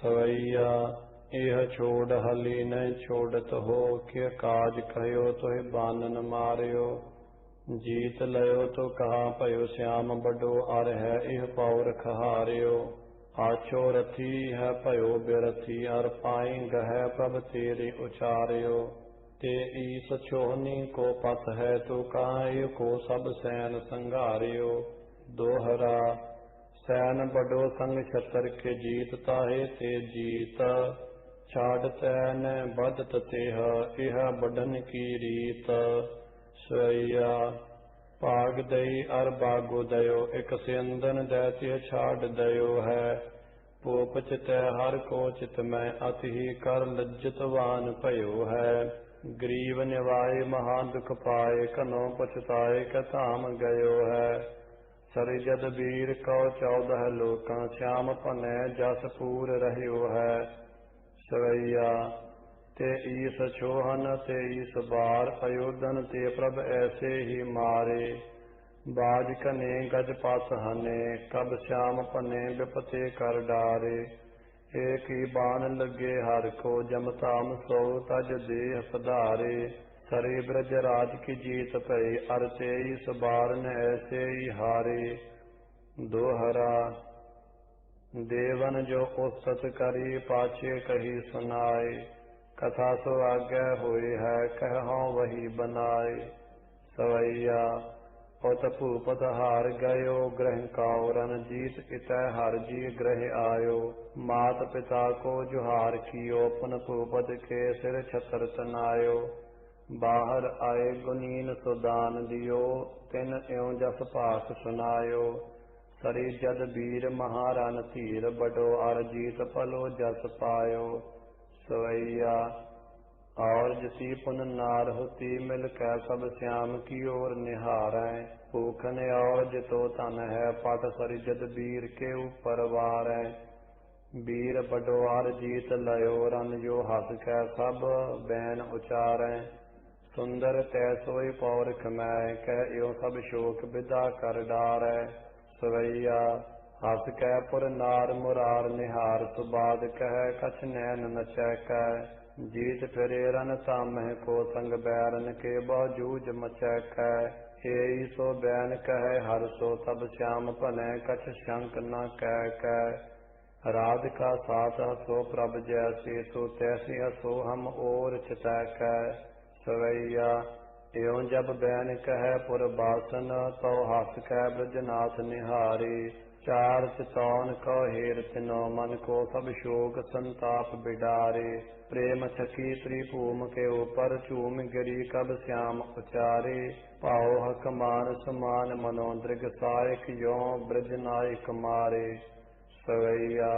सवैया यह छोड़ हली न छोड़त हो, के काज कहो तो बानन मारियो। जीत लयो तो कहा पयो श्याम बडो, अर है यह पौर खहारियो। आछो रथी है पयो बिरथी, अर पाई गह प्रभ तेरे उचारियो। ते ईस छोहनी को पथ है, तो काय को सब सैन संघारियो। दोहरा सैन बडो संग छतर के, जीत ताहे ते जीत। छाड़ तैन बदत तेह, यह बढ़न की रीत। स्वैया भाग दई अर बागो दयो, एक सिंदन दैत्य छाड़ दयो है। पोप चित हर को चित में, अति ही कर लज्जतवान भयो है। गरीब निवाय महा दुख पाए, कनो पछताए क धाम गयो है। सरिजद वीर कौ 14 लोका, श्याम पनै जस पूर रह्यो है। सवैया ते ईस छोहन ते ईस बार, अयोधन ते प्रभ ऐसे ही मारे। बाज कने गज पास हने, कब श्याम पने विपते कर डारे। एक ही बाण लगे हर को, जमताम सो तज देह पधारे। सरे ब्रज राज की जीत पई, अर ते ईस बार न ऐसे ही हारे। दोहरा देवन जो उस्तत करी, पाछे कही सुनाए। कथा सो आज्ञा होए है, कहूँ वही बनाए। सवैया उत भूपत हार गयो, ग्रह काउरन जीत इतै हर जी ग्रह आयो। मात पिता को जुहार कियो, पुन भूपत के सिर छतर तनायो। बाहर आए गुनीन सुदान दियो, तिन एवं जस पास सुनायो। सरी जद वीर महारन धीर, बडो अर जीत पलो जस पायो। सवैया और जसी पुन नार होती, मिल कै सब श्याम की ओर निहारै। भूखन और जितो तन है, पट सरी जद वीर के ऊपर वारै। वीर बडो अर जीत लयो, रन जो हस कै सब बैन उचारै। सुंदर तैसोई पौर खमै, कह यो सब शोक विदा कर डारै। सवैया हस कै पुर नार मुरार निहार, सुबाद कह कछ नैन नचै कै। जीत फिरे रन तामह को, संग बैरन के बाजूज मचै कै। एई सो बैन कह हर सो, तब श्याम पनै कछ शंक न कह कै। राधिका साथ हसो प्रभ जैसे, तो तैसी हसो हम और चितै कै। सवैया एवं जब बैन कह पुर बासन, तो हस कै ब्रजनाथ निहारे। चार चितौन को हेर तिनो, मन को सब शोक संताप बिडारे। प्रेम छकी त्रिभूम के ऊपर, चूम गिरी कब श्याम उचारे। पाओ हक मान समान मनो, दृग सायक यो ब्रज नायक मारे। सवैया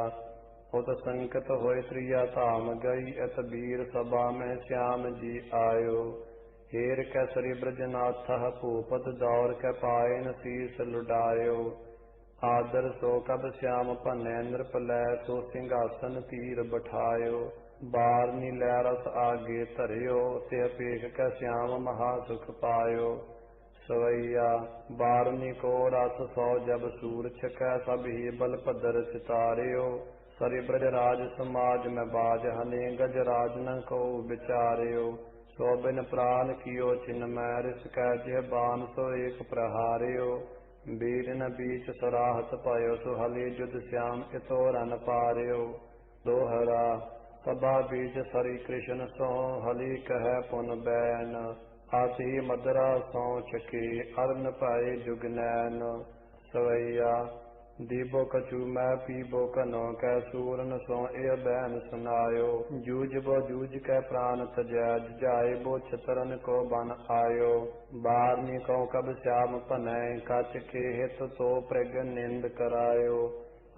उत संकट होय त्रिया धाम गई, अत वीर सभा में श्याम जी आयो। हेर कैसरी ब्रजनाथ भूपत, दौर कै पायन शीस लुटायो। आदर सो कब श्याम पनै नृपलै, तो सिंहासन तीर बठायो। बारनी लै रस आगे धरियो, ते पेख कै श्याम महा सुख पायो। सवैया बारनी को रस 100 जब सूर छकै, सब ही बल पदर सितारियो। सरि ब्रज राज समाज में बाज हने, गज राज न को विचारियो। सो बिन प्राण कियो चिन्ह मै, रिस कै जे बान सो एक प्रहारियो। वीर न बीच सराहत पायो, सुहली जुद श्याम इतो रन पारियो। दोहरा सभा बीच सरी कृष्ण सो, हली कह पुन बैन। आति मदरा सो चके, अरन पाए जुग नैन। सवैया दीबो कछु मैं पीबो कनो, कै सूरन सो ए बैन सुनायो। जूझबो जूझ कै प्राण तजै, जाए बो छतरन को बन आयो। बारनी को कब श्याम पनै, कच के हित तो प्रग निंद करायो।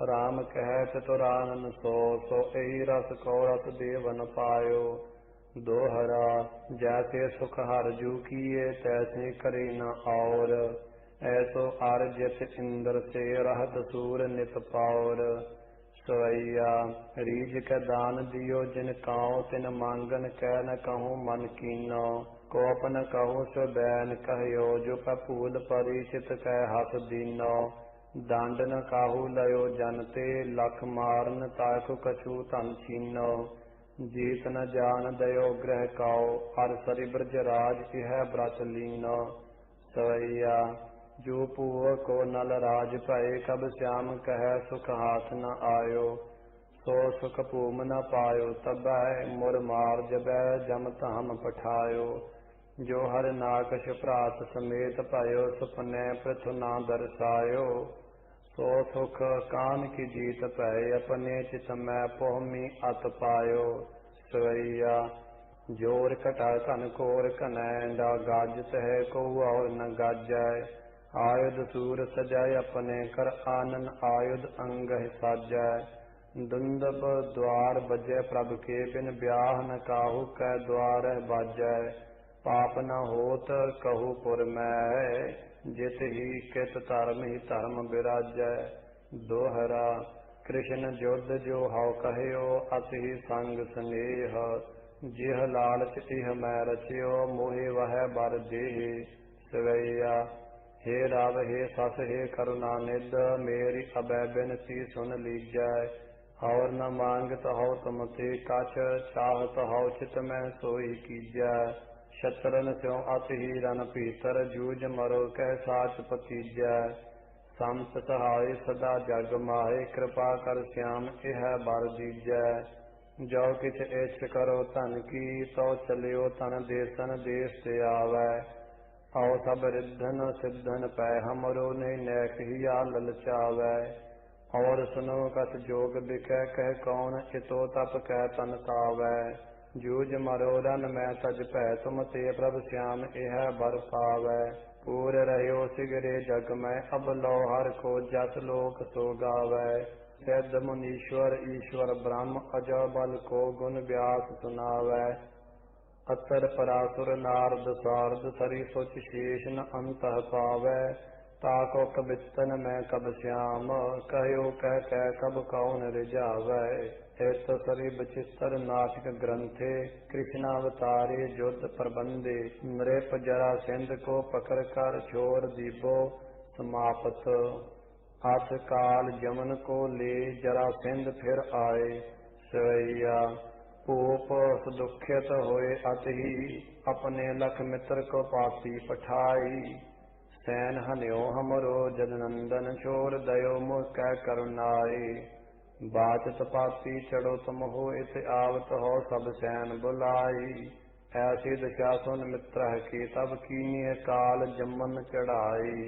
राम कहत तुरानन सो, सो एही रस को रस देवन पायो। दोहरा जैसे सुख हर जू किए, तैसे करे न और। ऐसो आर्जित इंद्र से, रहत सूर नित पावर। सवैया रीझ कै दान दियो, जिन काओ तिन मांगन कै न कहूँ मन कीनो। कोप न कहूँ सो बैन कहयो, जो पपूल परिचित कै हस दीनो। दंड न काहू लयो जनते, लख मारन ताकु कछु धन छीनो। जीत न जान दयो ग्रह काओ, हर सरि ब्रज राज इह व्रत लीनो। सवैया जो पूव को नल राज भय, कब श्याम कह सुख हाथ न आयो। सो सुख पूम न पायो, तबै मुर मार जबै जम धाम पठायो। जो हर नाकश प्रात समेत भयो, सुपने पृथु ना दर्शायो। सो सुख कान की जीत भय, अपने चित में पोहमी अत पायो। सवैया जोर कटा कन कोर कनै, डा गाजत है को और न गाजै। आयुध सूर सजाय अपने कर, आनन आयुध अंग साजै। दुंदब द्वार बजै प्रभ के, बिन ब्याह न काहू कै द्वार बाजै। पाप न होत कहू पुर मैं, जित ही कित धर्म ही धर्म बिराजै। दोहरा कृष्ण जुद्ध जो हौ कहयो, अत ही संग स्नेह। जिह लालच इह मैं रचियो, मोहि वह बर देह। सवैया हे राव हे सस हे करुणा निध, मेरी अबै बिनती सुन लीजै। और न मांगत हौ तुम ते कछ, चाहत हौ चित में सोई कीजै। शत्रन स्यों अत ही रन भीतर, जूझ मरो कह साच पतीजै। संत सहाय सदा जग माहे, कृपा कर श्याम इह बर दीजै। जो किछ इच्छ करो धन की, तो चलियो तन देसन देश ते आवै। आओ सब रिद्धन सिद्धन पै, हमरो नहीं नैक हिया ललचावै। और सुनो कस जोग बिकै, कह कौन चितो तप कह तन तावै। जूझ मरो रन मैं तज पै, तुम ते प्रभ श्याम इह बर पावै। पूर रह्यो सिगरे जग में, अब लो हर को जस लोक सो गावै। सिद्ध मुनीश्वर ईश्वर ब्रह्म, अजो बल को गुण व्यास सुनावै। अतर परासुर नारद सारद, सरि सोच शेष न अंतः पावै। ताको कबितन मैं कब श्याम, कहयो कह कब कौन रिझावै। एत सरि बचित्र नाटक ग्रंथे, कृष्णावतारे युद्ध प्रबंधे। नृप जरा सिंध को पकड़ कर, छोर दीबो समापत। अथ काल जमन को ले, जरा सिंध फिर आए। सवैया भूप सुदुखित होए अति ही, अपने लख मित्र को पाती पठाई। सैन हन्यो हमरो जगनंदन, छोर दयो मुख कै करुणाई। बाचत पाती चढ़ो तुम हो, इत आवत हो सब सैन बुलाई। ऐसी दशा सुन मित्र की, तब कीन्य काल जमन चढ़ाई।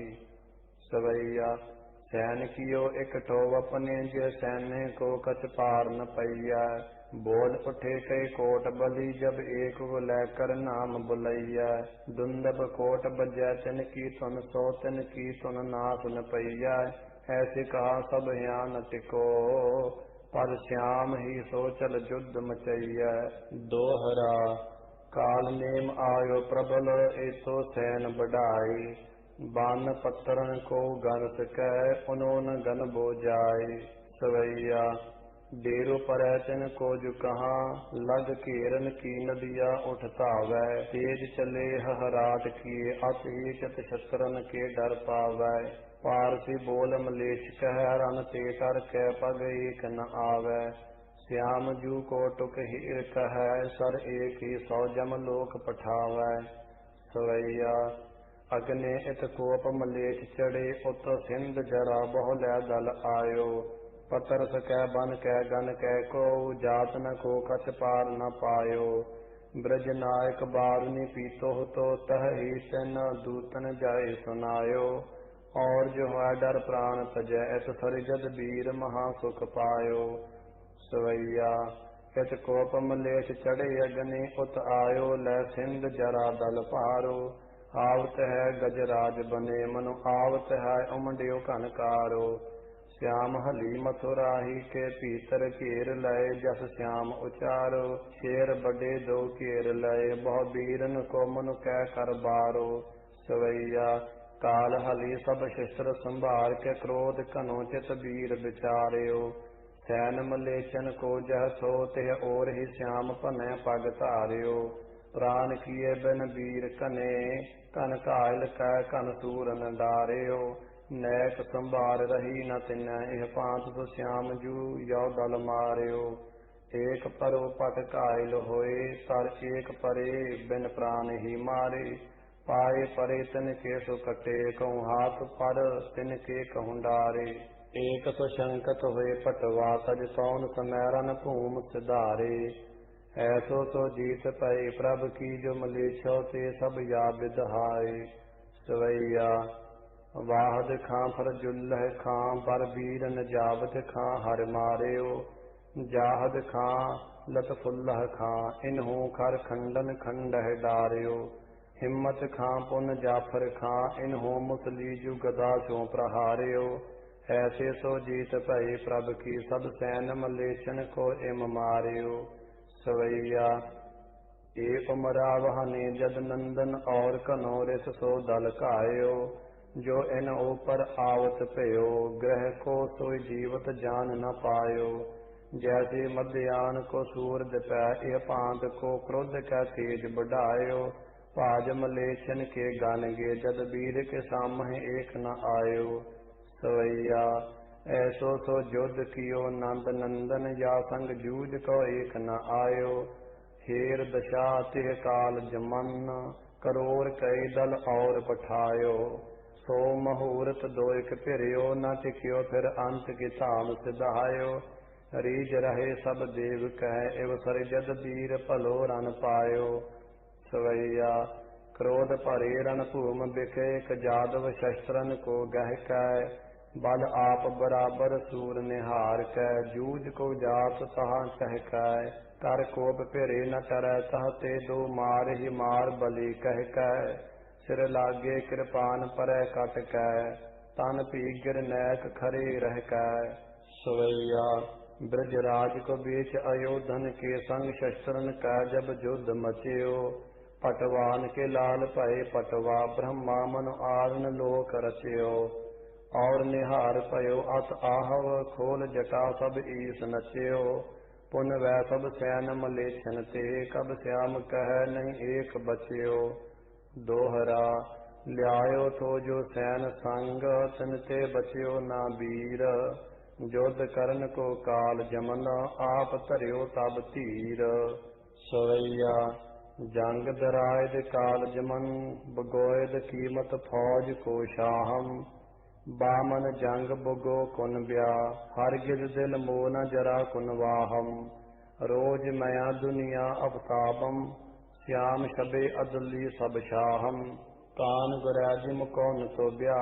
सवैया सैन कियो इकठो अपने, जे सैन्य को कछ पार न पैया। बोल उठे कई कोट बलि, जब एक को लेकर नाम बुलैया। दुंदब कोट बजै तिन की तुन, सो तिन की तुन ना सुन पैया। ऐसे कहा सब यहाँ न टिको, पर श्याम ही सो चल युद्ध मचैया। दोहरा काल नेम आयो प्रबल, एतो सैन बढ़ाई। बान पत्तरन को गन सकै, उन्होंने गन बोझाई। सवैया डेरो पर तिन को जो कहा, लग घेरन की नदिया उठ धावै। तेज चले हराट किए, अत ही चित शत्रन के डर पावै। पारसी बोल मलेच्छ कह, रन ते तर कै पग एक न आवै। श्याम जू को टुक हीर कह, सर एक ही सौ जम लोक पठावै। सवैया अग्नि इत कोप मलेच्छ चढ़े, उत सिंध जरा बहु लै दल आयो। पतर सकै बन कै गन कै को, जात न को कछ पार न पायो। ब्रज नायक बारुनि पीतो तो, तह ही तिन दूतन जाय सुनायो। और जो है डर प्राण तजै, इत सरिजद वीर महा सुख पायो। सवैया इत कोप मलेच्छ चढ़े अग्नि, उत आयो लै सिंध जरा दल पारो। आवत है गजराज बने, मनु आवत है उमड्यो घनकारो। श्याम हली मथुरा ही के भीतर, घेर लय जस श्याम उचारो। शेर बड़े दो घेर लय, बहु वीरन को मनु कै कर बारो। सवैया काल हली सब शस्त्र संभार के, क्रोध कनो चित वीर विचार्यो। सैन मलेच्छन को जह सो, तिह और ही श्याम पनै पग धार्यो। प्राण किए बिन वीर कने, कन घायल कै कन सूरन डार्यो। नैक संभार रही न तिन्नै एह पांत तो श्याम जू यौ दल मारियो। एक परो पट घायल होए तर एक परे बिन प्राण ही मारे। पाए परे तिन के सु कटे कहूँ हाथ पर तिन के कहूँ डारे। एक सो शंकत हुए पटवा तज सौन समैरन भूम सिधारे। ऐसो तो जीत पए प्रभ की जो मलेच्छो ते सब या विदहाए। सवैया वाहद खां फर जुल्लह खां बर वीर न जावत खां हर मारियो। जाहद खां लत फुल्लह खां इन्हूं खर खंडन खंडह डारियो। हिम्मत खां पुन जाफर खां इन्हूं मुसली जु गदा सो प्रहारियो। ऐसे सो जीत भई प्रभ की सब सैन मलेच्छन को इम मारियो। सवैया एक मरावहने जद नंदन और कनो रिस सो दल कायो। जो इन ऊपर आवत भयो ग्रह को सोई जीवत जान न पायो। जैसे मध्यान को सूरज पै यह पांत को क्रोध का तेज बढ़ायो। भाज मलेच्छन के गान गे जद वीर के सामहि एक न आयो। सवैया ऐसो सो युद्ध कियो नंद नंदन या संग जूझ को एक न आयो। हेर दशा तिह काल जमन करोर कई दल और पठायो। सो मुहूर्त दोइक फिरियो न टिकियो फिर अंत की धाम सिधायो। रीज रहे सब देव कह एव सरजद वीर भलो रन पायो। सवैया क्रोध भरे रण भूम बिखे एक जादव शस्त्रन को गह कै। बल आप बराबर सूर निहार कै जूझ को जात तहाँ कह कै। कर कोप फिरे न टरै तह ते दो मार ही मार बलि कह कै। सिर लागे कृपान परै कट कै तन पीगर नैक खरे रह कै। सवैया ब्रजराज को बीच अयोधन के संग शस्त्रन कै जब युद्ध मचियो। पटवान के लाल भय पटवा ब्रह्मा मनु आरन लोक रचियो। और निहार भयो अत आहव खोल जटा सब ईस नचियो। पुन वै सब सैन मलेच्छन ते कब श्याम कह नहीं एक बचियो। दोहरा ल्यायो तो जो सैन संग तिन ते बचियो ना वीर। युद्ध करन को काल जमन आप धरियो तब धीर। सवैया जंग दरायद काल जमन बगोयद कीमत फौज को शाहम। बामन जंग बुगो कुन ब्या हर गिद दिल मोन जरा कुन वाहम। रोज मया दुनिया अवतापम श्याम शबे अदली सब शाहम। कान गुरैजिम कौन तो ब्या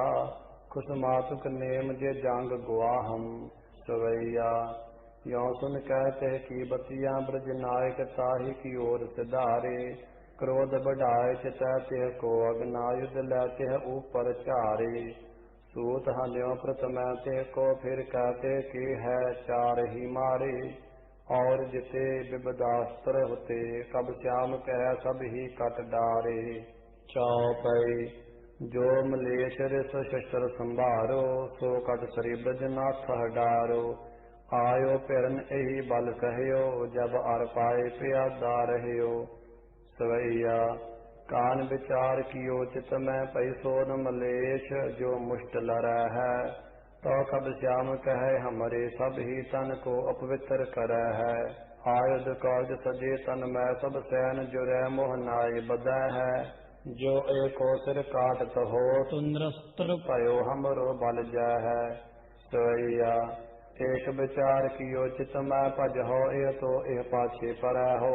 खुश मातुक नेम जे जंग गुआहम। सवैया यों सुन कहते की बतिया ब्रज नायक ताहि की ओर सिधारे। क्रोध बढ़ाए चितै तिह को अग्नायुध लैते ऊपर चारे। सूत हन्यो प्रथम तिह को फिर कहते कि है चार ही मारे। और जिते विबदास्त्र होते कब श्याम कह सब ही कट डारे। चौपई जो मलेश रिस शस्त्र संभारो सो कट सरी ब्रजनाथ हडारो। आयो फिरन एही बल सहयो जब अर पाए प्यादा रहयो। सवैया कान विचार कियो चित में पई सोन मलेश जो मुष्ट लरै है। तो कब श्याम कहे हमरे सब ही तन को अपवित्र करै है। आयुध कवच सजे तन में सब सैन जुरै मोह नाई बदै है। जो एको सिर काटत हो तुंद्रस्त्र भयो हमरो बल जय है। सवैया एक विचार कियो चित मैं भज हो एह तो एह पाछे परै हो।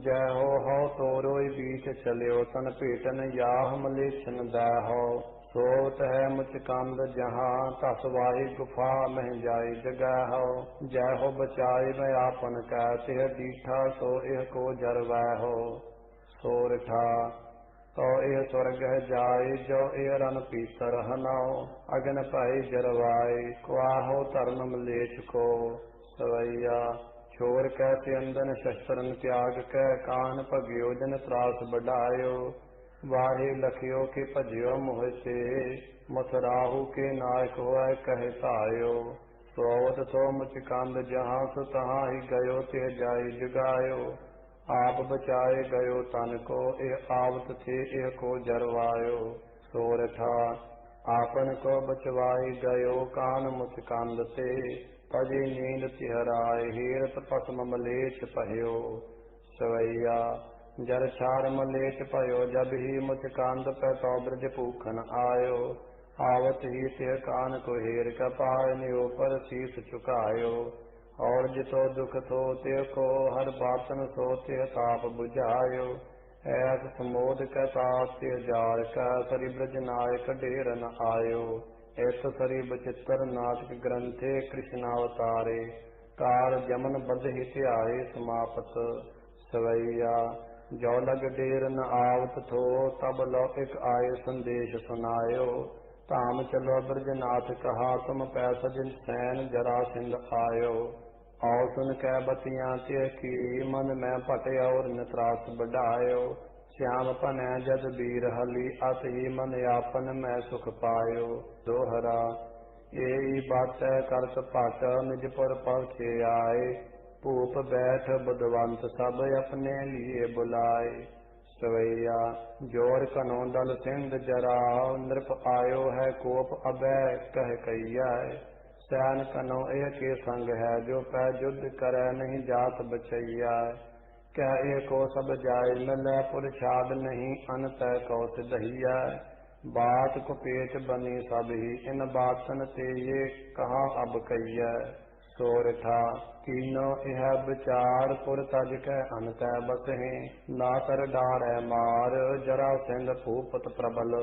जय हो तो रोई बीच चलियो तन पीटन याह मलेच्छन दै हो। सोत है मुचकंद जहाँ तसवाही गुफा मह जाई जगह हो। जय हो बचाई मैं आपन कह तिह दीठा सो एह को जरवै हो। सोरठा तो एह स्वर्ग जाय जो एह रन पीतर हनाओ। अगन पाई जरवाई कुआहो धर्म मलेच्छ को। सवैया छोर कहते अंदन शस्त्रन त्याग कै कान भगियो जन त्रास बढ़ायो। वाहे लखियो के भजियो मोह से मथुराहु के नायक होय कह तायो। सोवत सो मुचकंद जहाँ सो तहाँ ही गयो ते जाई जगायो। आप बचाए गयो तन को ए आवत थे ए को जरवायो। सोरठा आपन को बचवाई गयो कान मुचकांद ते, पजी नींद तिहराए हीरत पसम मलेच पह्यो। सवैया जर छार मलेच पयो, जब ही मुचकांद पे तो ब्रज पूखन आयो। आवत ही तिह कान को हेर कपाय, नियो पर शीस चुकायो। और जितो दुख थो तिह को, हर बातन सो तिह ताप बुझायो। ऐस समोद कहता तिह जार का, सरि ब्रज नायक डेर न आयो। ऐस सरि बचित्र नाटक ग्रंथे, कृष्णावतारे कार जमन बध हित आए समापत। सवैया जो लग डेर न आवत थो, तब लौकिक आए संदेश सुनायो। धाम चलो ब्रजनाथ कहा, तुम पैसा जिन सैन जरासिंध आयो। आओ सुन कै बतियां तिह की, मन में पट और नित्रास बढ़ायो। श्याम पनै जद बीर हली, अत ही मन यापन में सुख पायो। दोहरा एई बात करत पट, निजपुर पहुँचे आए। भूप बैठ बुधवंत, सब अपने लिए बुलाए। सवैया जोर कनो दल सिंध जराओ, नृप आयो है कोप अबै कह कहिया। सैन कनो एह के संग है, जो पै युद्ध करे नहीं जात बचैया। कह एको सब जाय मिलै, पुरछाद नहीं अन तय कौ सिधैया। बात कुपेच बनी सब ही, इन बातन ते ये कहा अब कहिया। सोरठा कीनो यह विचार, पुर तज कै अनत बसहें। ना कर डारै मार, जरा सिंध भूपत प्रबल।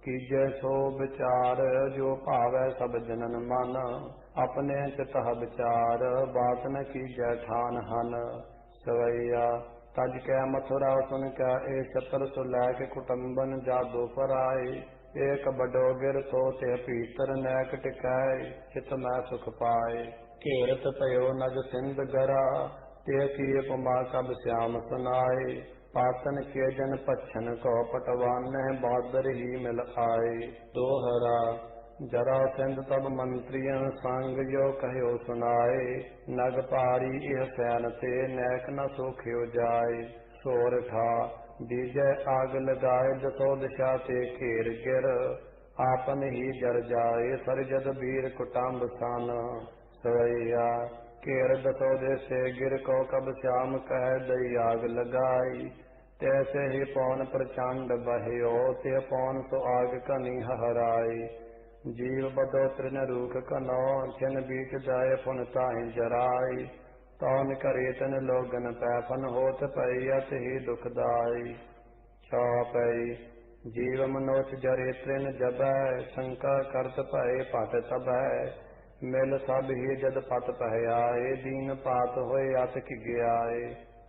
कीजै सो विचार, जो भावै सब जनन मन। अपने चितह विचार, बात न कीजै ठान हन। सवैया तज कै मथुरा सुन कै, ए छतर सुलैक कुटुंबन जादू पर आए। एक बडो गिर तो तिह भीतर, नैक टिकै चित मैं सुख पाए। घेरत पयो नग सिंध गरा, तिह की उपमा कब श्याम सुनाए। पातन के जन पच्छन को, पटवान बहादुर ही मिल आए। दोहरा जरा सिंध तब मंत्रियन संग, जो कहो सुनाए। नग पारी यह सैन ते, नैक न सोख्यो जाए। सोरठा बीजय आग लगाए, दसो दिशा ते घेर गिर। आपन ही जर जाए, सर जद वीर कुटुंब सन। सवैया घेर दसो देसे गिर को, कब श्याम कह दई आग लगाई। तैसे ही पौन प्रचंड बह्यो, तिह पौन सो आग कनी हराई। जीव बदो तृण रूख कनो, छिन बीच जाय पुन ताहि जराई। तौन करे तन लोगन पैफन, होत पई अत ही दुखदाई। छौपई जीव मनोच जरे तृण जबै, शंका करत भय पट तबै। मिल सब ही जद पत पह आए, दीन पात होए अत किग्याए।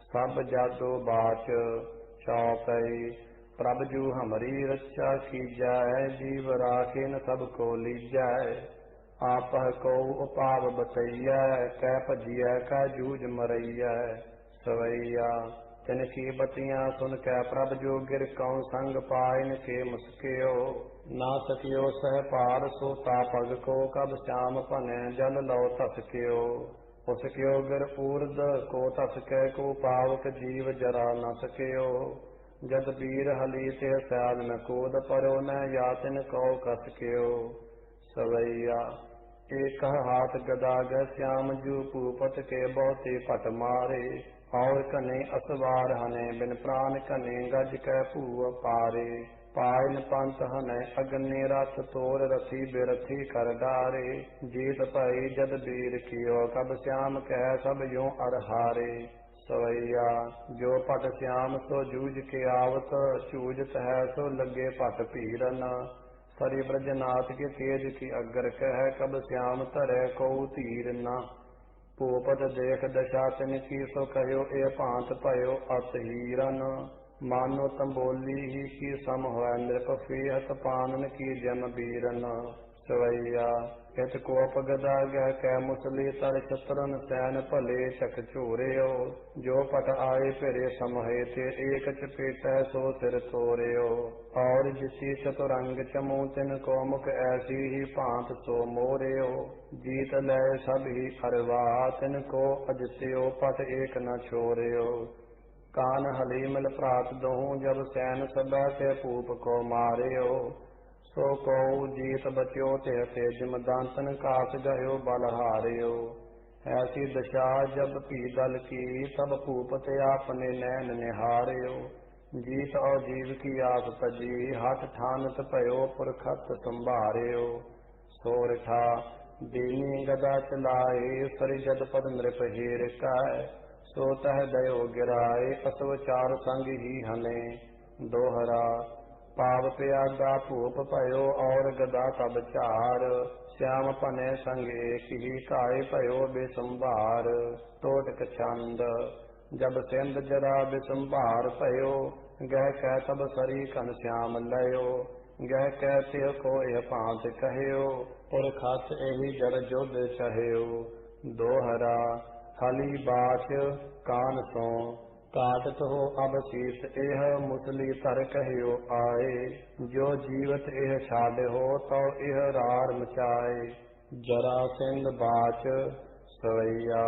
सब जादो बाच छौपई, प्रभ जू हमारी रक्षा कीजै। जीव राखे न सब को लीजै। आपह को उपाव बतैया, कै भजिया कै जूझ मरैया। सवैया तिनकी बतियां सुन कै, प्रभ जो गिर कौं संग पाइन के मुस्कियो। ना सकियो सह पार, सो तापग को कब श्याम पनै जल लो तसकियो। उसकियो गिर ऊर्द को तसकै, को पावक जीव जरा न सकियो। जद वीर हली तिह सैल न कूद, परो न यातिन को कसकियो। सवैया एक हाथ गदा गै, श्याम जू भूपत के बहुते पट मारे। और कने असवार हने, बिन प्राण कने गज कै भूअ पारे। पायन पंथ हने अग्नि, रथ तोर रथी बिरथी कर डारे। जीत भई जद वीर कियो, कब श्याम कह सब यूं अर हारे। सवैया जो पट श्याम सो जूझ के आवत, चूझत है सो लगे पट पीरन। सरि ब्रजनाथ के तेज की अग्र कह, कब श्याम धरै को तीर न। भूपत देख दशा तिनकी, सो कहो ए भांत भयो अत हीरन। मानो तंबोली ही की सम होय, नृप फीहत पानन की जम बीरन। सवैया इत कोप गदा गह कै मुसली, तर शत्रन सैन भले चक चूरियो। जो पट आए फिरे समहे ते, एक चपेटै सो सिर तोरियो। और जिसी चतुरंग चमू, तिनको मुख ऐसी ही भांत सो मोरियो। जीत लय सब ही अरवा, तिनको अजस्यो पट एक न छोरियो। कान हली मिल प्रात दोहूं, जब सैन सबा के भूप को मारियो। सो कौ जीत बच्यो ते तेजम दांतन कास गयो बलहारियो। ऐसी दशा जब भी दल की तब भूपत आपने नैन निहारियो। जीत और जीव की आस तजी हठ ठानत भयो पुरखत संभारियो। सोरठा दीनी गदा चलाए सरि जद पद नृप हीर काय। सो तह दयो गिराए असव चार संग ही हने। दोहरा पाव त्यागा भूप भयो और गदा तब चार। श्याम पने संग एक ही काय भयो बेसंभार। टोटक छंद जब सिंध जरा बेसंभार भयो। गह कह तब सरी कन श्याम लयो। गह कहते को यह पांच कहयो। पुरखत एहि जर जुद चहयो। दोहरा हली बाच कान सो काटत हो अब शीस एह मुसली तर कहियो आए। जो जीवत एह छाड हो तो एह रार मचाए। जरा सिंध बाच सवैया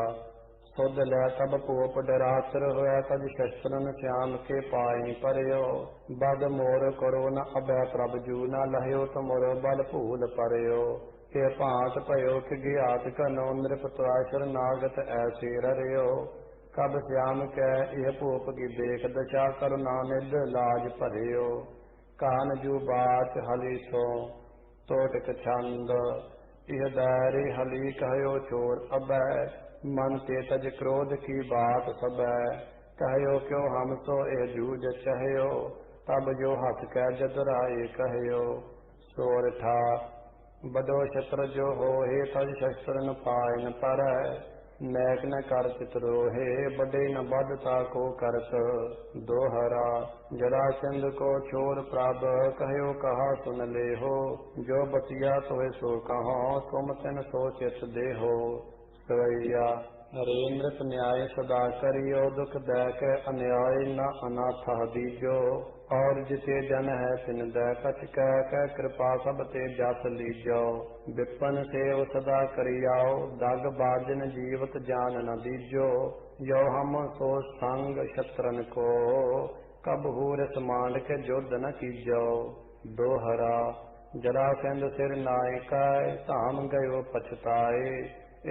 सुध लै तब पोप डरातर होया। तज शस्त्रन श्याम के पाई परयो। बद मोर करो न अभय प्रभ जू न लहयो। तुमर बल भूल परयो। के भांत भयो कि ज्ञात कनो नृप त्वाशर नागत ऐसे ररियो। कब श्याम कह यह भूप की देख दशा करुणा निध लाज भरियो। कान जू बाच हली सो टोटक छंद इह दैरी हली कहयो चोर अबै। मन ते तज क्रोध की बात सबै। कहयो क्यों हम सो ए जूझ चहयो। तब जो हथ कह जदराए कहयो। सोरठा बडो शस्त्र जो हो हे तज शस्त्र न पाए न पर। नैक न कर चितरोहे बड़े न बदता को करत। दोहरा जरा चंद को छोर प्रभ कहयो कहा सुन ले हो। जो बतिया तोहे सो कहो तुम तिन सो चित दे हो। सवैया हरे नृप न्याय सदा करियो। दुख दैक अन्याय न अनाथ दीजो। और जिते जन है तिन दै कछ कह कृपा सब ते जस लीजो। विपन सेव सदा करियाओ दग बाजन जीवत जान न दीजो। यो हम सो संग शत्रन को कब हूरस मांड के जुद न कीजो। दोहरा जरा सिंध सिर नायकाय धाम गयो पछताए।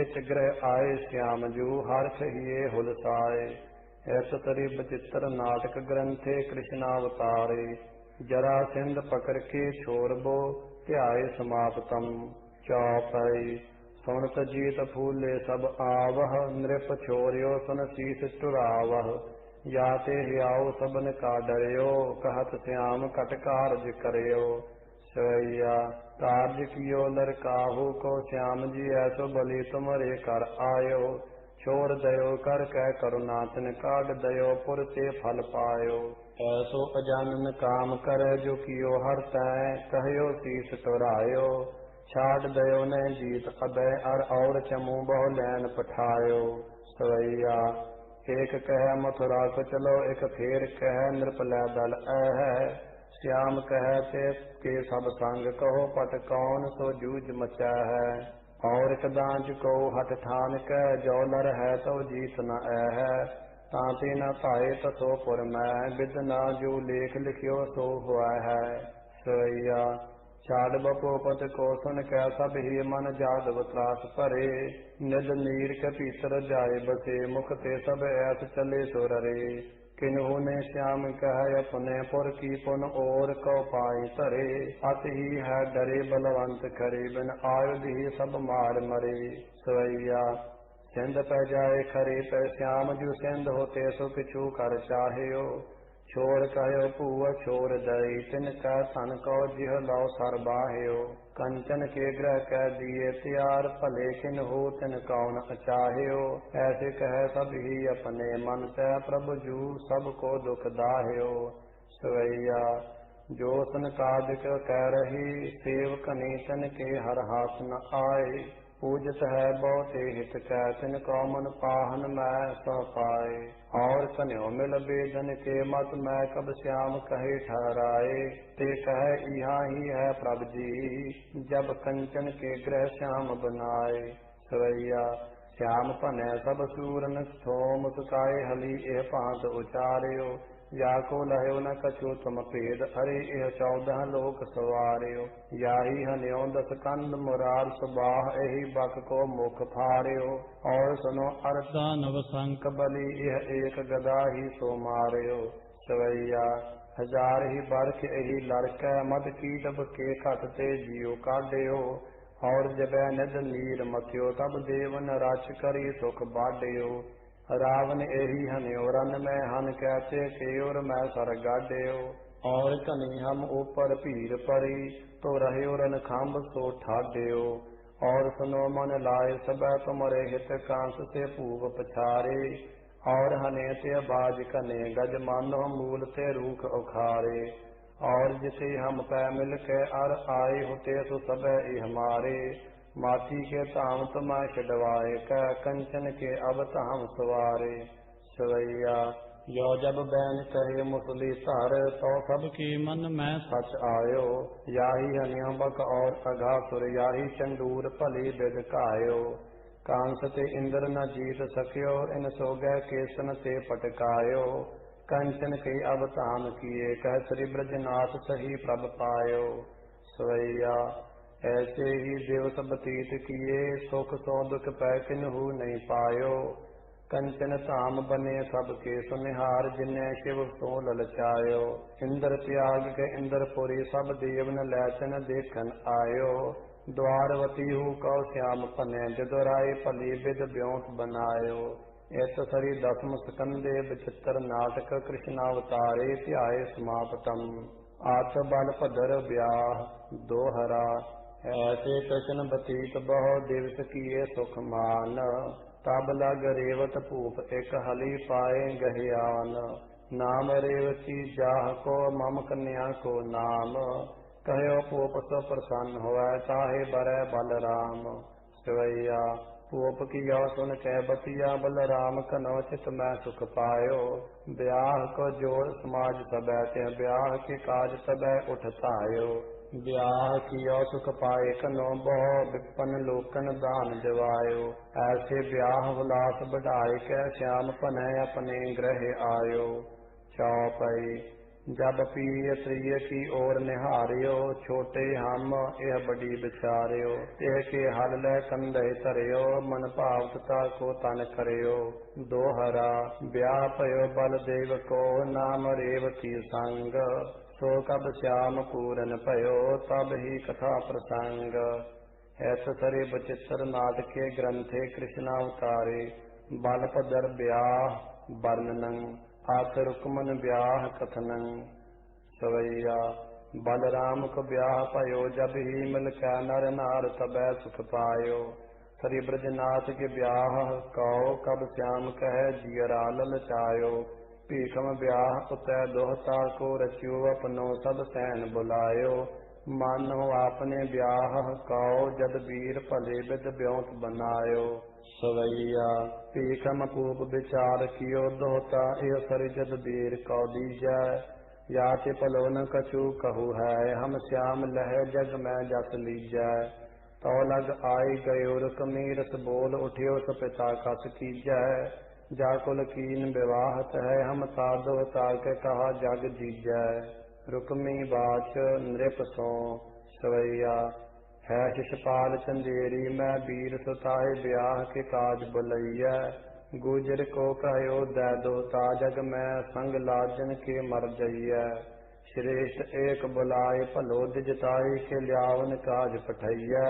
इच ग्रह आए श्याम जू हर्ष हिये हुलसाए। ऐस तरी बचित्र नाटक ग्रंथे कृष्णावतारे। जरा सिंध पकड़ के छोड़बो ध्याय समाप्तम। चौपाई सुनत जीत फूले सब आवह। नृप छोरियो सुन शीस टुरावह। याते हियाओ सबन का डरियो। कहत श्याम कट कारज करियो। सवैया कार्य कियो लरकाहू को श्याम जी ऐसो बलि तुमरे कर आयो। छोर दयो कर कह करुणातन काट दयो पुर ते फल पायो। ऐसो अजानन काम करे जो कियो हर तय। कहयो शीस टुरायो छाड़ दयो ने जीत अभय और चमू बहु लैन पठायो। सवैया एक कह मथुरा को चलो एक फेर कह नृप लै दल है। श्याम कहते के सब संग कहो पट कौन सो जूझ मचा है। और कदाच को हठ ठान कह जो नर है तो जीत न है। तांति न पाए तसो पुर मैं बिद न जो लेख लिखियो सो हुआ है। सवैया छाड़ बपोपत को सुन कह सब ही मन जादव त्रास परे। निज नीर के भीतर जाए बसे मुख ते सब ऐस चले सुररे। किन्हू ने श्याम कह अपने पुर की पुन और को पाई तरे। अत ही है डरे बलवंत करे बिन आयुध ही सब मार मरे। सवैया सिंध पै जाए खरे पै श्याम जू सिंध होते सो पिछू कर चाहेयो। छोर कहो पूअ छोर दई तिन कह सन को जिह लो सर बाह्यो। कंचन के ग्रह कह दिए त्यार भले किन्हू तिन कौन अचाह्यो। ऐसे कह सब ही अपने मन तय प्रभु जू सबको दुख दाह्यो। सवैया जो सन कादिक कह रही सेव कनी तिन के हर हाथ न आए। पूजत है बहुत हित कह तिन को मन पाहन मैं सह पाए। और कन्यो मिल बेदन के मत मैं कब श्याम कहे ठहराए। ते कह यहाँ ही है प्रभ जी जब कंचन के ग्रह श्याम बनाए। सवैया श्याम पने सब सूरन थो मुस्काए हली एह पांत उचार्यो। या को लह्यो न कछु तुम भेद, अरे यह 14 लोक सवार्यो। याही हन्यो 10 कंद मुरार सुबाह, एहि बक को मुख फार्यो। और सुनो अर्थ दानव संक बलि, यह एक गदा ही सो मार्यो। सवैया 1000 ही बरख एहि लड़कै, मद कीटब के खटते जियो काड्यो। और जब निध नीर मथ्यो, तब देवन रच करी सुख बाड्यो। रावण एहि हन्यो रन में, हन कहते केयोर मैं सर गाड्यो। और कनी हम ऊपर भीर परी, तो रह्यो रन खम्भ सो ठाड्यो। और सुनो मन लाए सब तुमरे हित, कांस से पूव पछारे। और हने ते बाज कने गज, मानो मूल ते रूख उखारे। और जिसे हम पै मिल के अर आए, होते सो सब हमारे। माटी के ताम तुम्हें छडवाए, कह कंचन के अब ताम सवारे। सवैया यो जब बैन कहे मुसली धर, तो सबके मन में सच आयो। याही हनिया बक और अघासुर, याही चंडूर भली बिद कायो। कांस ते इंद्र न जीत सक्यो, इन सोगै केसन ते पटकायो। कंचन के अब ताम किए, कह श्री ब्रजनाथ सही प्रभ पायो। सवैया ऐसे ही दिवस बतीत किए, सुख सो दुख पै किन्हु नहीं पायो। कंचन धाम बने सबके सुनिहार, जिन्हें शिव सो ललचायो। इंद्र त्याग के इंद्रपुरी, सब देव न लैचन देखन आयो। द्वारवती हूँ कौ श्याम पने, जदुराई भली बिद ब्योंत बनायो। इत सरी 10 स्कंदे, विचित्र नाटक कृष्णावतारे, ध्याय समापतम। आठ बल भदर ब्याह दोहरा, ऐसे कृष्ण बतीत बहु दिवस किए सुख मान। तब लग रेवत भूप एक हली पाए गहियान। नाम रेवती जाह को, मम कन्या को नाम। कहो भूप सो प्रसन्न होवै, ताहे बरै बलराम। सवैया भूप की यौ सुन कह बतिया, बलराम कनो चित मैं सुख पायो। ब्याह को जोड़ समाज सबै, त्यों ब्याह के काज तबै उठतायो। ब्याह कियो सुख पाए कनो, बहु विपन लोकन दान दिवायो। ऐसे ब्याह विलास बढ़ाए, कै श्याम पनै अपने ग्रह आयो। चौपाई जब पीय त्रिय की ओर निहारियो, छोटे हम यह बड़ी विचारियो। यह के हल लै कंधे धरियो, मन भावता को तन करियो। दोहरा ब्याह पयो बलदेव को, नाम रेवती संग। सो कब श्याम पूरन पयो, तब ही कथा प्रसंग। ऐस सरे बचित्र नाटके ग्रंथे, कृष्णावतारे। बलभद्र ब्याह वर्णनं, आत रुक्मन ब्याह कथनं। सवैया बलराम को ब्याह पयो, जब ही मिल कै नर नार तबै सुख पायो। श्री ब्रजनाथ के ब्याह कहो, कब श्याम कह जियरा ललचायो। भीखम ब्याह उतै दोहता को, रचियो अपनो सब सैन बुलायो। मानो आपने ब्याह कहो, जद वीर भले बिद ब्योंत बनायो। सवैया भीखम पूप विचार कियो, दोहता एह सर जद वीर कौ दीजै। या ते भलो न कछु कहू है, हम श्याम लह जग में जस लीजै। तो लग आई गयो रुक्मी, रस बोल उठियो सो पिता कस कीजै। जाकुल कीन विवाहत है, हम साधो ताके कहा जग जीजै। रुक्मी बाच नृप सो सवैया, है शिषपाल चंदेरी मैं वीर सुताए, ब्याह के काज बुलैया। गुजर को कहो दै दोता, जग में संग लाजन के मर जइया। श्रेष्ठ एक बुलाए भलो दिजताई, के ल्यावन काज पठैया।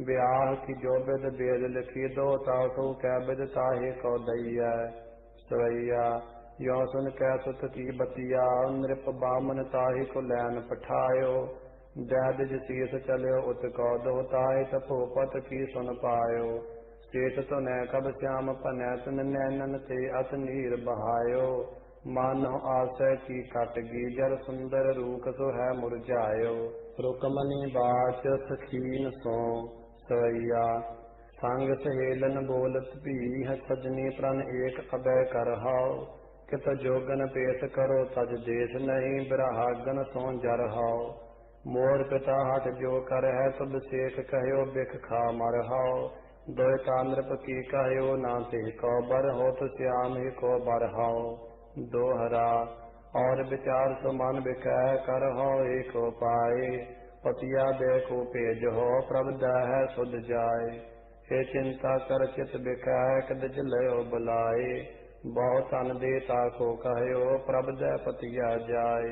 ब्याह की जो बिद वेद लिखी, दोता सो कै बिद ताहे को दैया। सवैया यो सुन कै सुत की बतिया, नृप बामन ताहि को लैन पठायो। दैदिज शीस चलो उत को दोताए, तपोपत की सुन पायो। शेष तुनै कब श्याम पनै, तुन नैनन ते अत नीर बहायो। मानो आशय की कट गी, जल सुंदर रूख सो है मुरझायो। रुकमनी बाच सखीन सो सवैया, संग सहेलन बोलत भी, सजनी प्रण एक अबै कर हाओ। कित जोगन पेश करो तज देश, नहीं बिरहागन सो जर हाओ। मोर पिता हट जो कर है, तुब शेख कहो बिख खा मर हाओ। दोय तांद्रप की कहो, ना ते को बर हो, तो श्याम ही को बर हाओ। दोहरा और विचार सो मन बिकै कर हो एक उपाय। पतिया देखो पेज हो प्रभ दह सुध जाय। हे चिंता कर चित बिकै कद जलयो बुलाए। बहुत तन दे ताको कहयो प्रभ दह पतिया जाय।